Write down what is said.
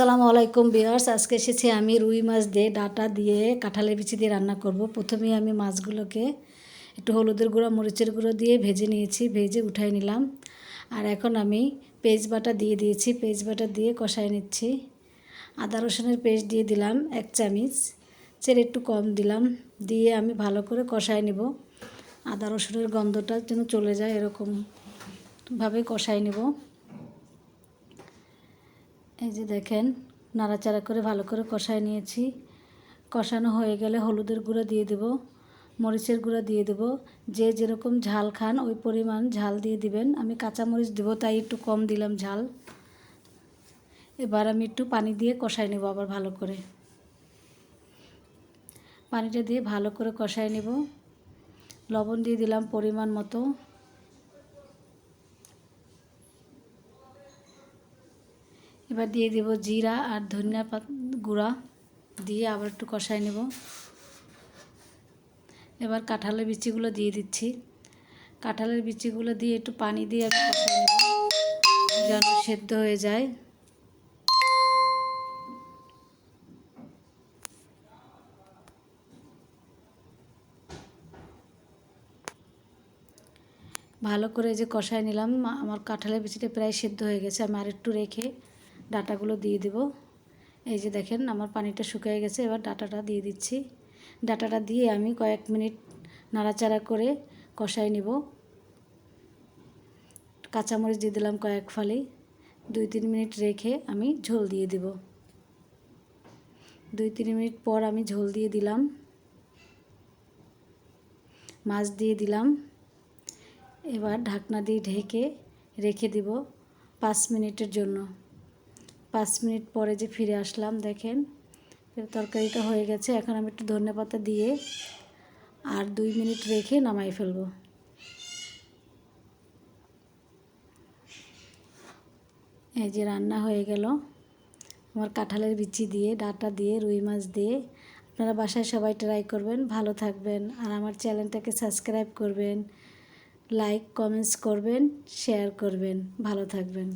আসসালামু আলাইকুম ভিউয়ার্স, আজকে এসেছি আমি রুই মাছ দিয়ে ডাটা দিয়ে কাঁঠালের বিচি দিয়ে রান্না করব। প্রথমেই আমি মাছগুলোকে একটু হলুদের গুঁড়ো মরিচের গুঁড়ো দিয়ে ভেজে নিয়েছি, ভেজে উঠাই নিলাম। আর এখন আমি পেঁয়াজ বাটা দিয়ে দিয়েছি, পেঁয়াজ বাটা দিয়ে কষাই নিচ্ছি। আদা রসুনের পেস্ট দিয়ে দিলাম 1 চামচ, একটু কম দিলাম, দিয়ে আমি ভালো করে কষাই নেব। আদা রসুনের গন্ধটা যেন চলে যায় এরকমভাবে কষাই নেব। এই যে দেখেন, নাড়াচাড়া করে ভালো করে কষায় নিয়েছি। কষানো হয়ে গেলে হলুদের গুঁড়ো দিয়ে দেব, মরিচের গুঁড়ো দিয়ে দেব। যে যেরকম ঝাল খান ওই পরিমাণ ঝাল দিয়ে দিবেন। আমি কাঁচামরিচ দেবো তাই একটু কম দিলাম ঝাল। এবার আমি একটু পানি দিয়ে কষায় নেব আবার ভালো করে। পানিটা দিয়ে ভালো করে কষায় নেব। লবণ দিয়ে দিলাম পরিমাণ মতো। এবার দিয়ে দেব জিরা আর ধনিয়া গুঁড়া, দিয়ে আবার একটু কষায় নেব। এবার কাঁঠালের বিচিগুলো দিয়ে দিচ্ছি। কাঁঠালের বিচিগুলো দিয়ে একটু পানি দিয়ে আমি কষায় নেব যেন সেদ্ধ হয়ে যায়। ভালো করে যে কষায় নিলাম, আমার কাঁঠালের বিচিটা প্রায় সেদ্ধ হয়ে গেছে। আমি আর একটু রেখে ডাটাগুলো দিয়ে দেব। এই যে দেখেন আমার পানিটা শুকিয়ে গেছে, এবার ডাটাটা দিয়ে দিচ্ছি। ডাটাটা দিয়ে আমি কয়েক মিনিট নাড়াচাড়া করে কষাই নেব। কাঁচামরিচ দিয়ে দিলাম কয়েক ফালি। 2-3 মিনিট রেখে আমি ঝোল দিয়ে দেব। 2-3 মিনিট পর আমি ঝোল দিয়ে দিলাম, মাছ দিয়ে দিলাম। এবার ঢাকনা দিয়ে ঢেকে রেখে দেব 5 মিনিটের জন্য। 5 মিনিট পরে যে ফিরে আসলাম, দেখেন তরকারিটা হয়ে গেছে। এখন আমি একটু ধনেপাতা দিয়ে আর 2 মিনিট রেখে নামাই ফেলব। এই যে রান্না হয়ে গেল আমার কাঁঠালের বিচি দিয়ে, ডাটা দিয়ে, রুই মাছ দিয়ে। আপনারা বাসায় সবাই ট্রাই করবেন। ভালো থাকবেন আর আমার চ্যানেলটাকে সাবস্ক্রাইব করবেন, লাইক কমেন্টস করবেন, শেয়ার করবেন। ভালো থাকবেন।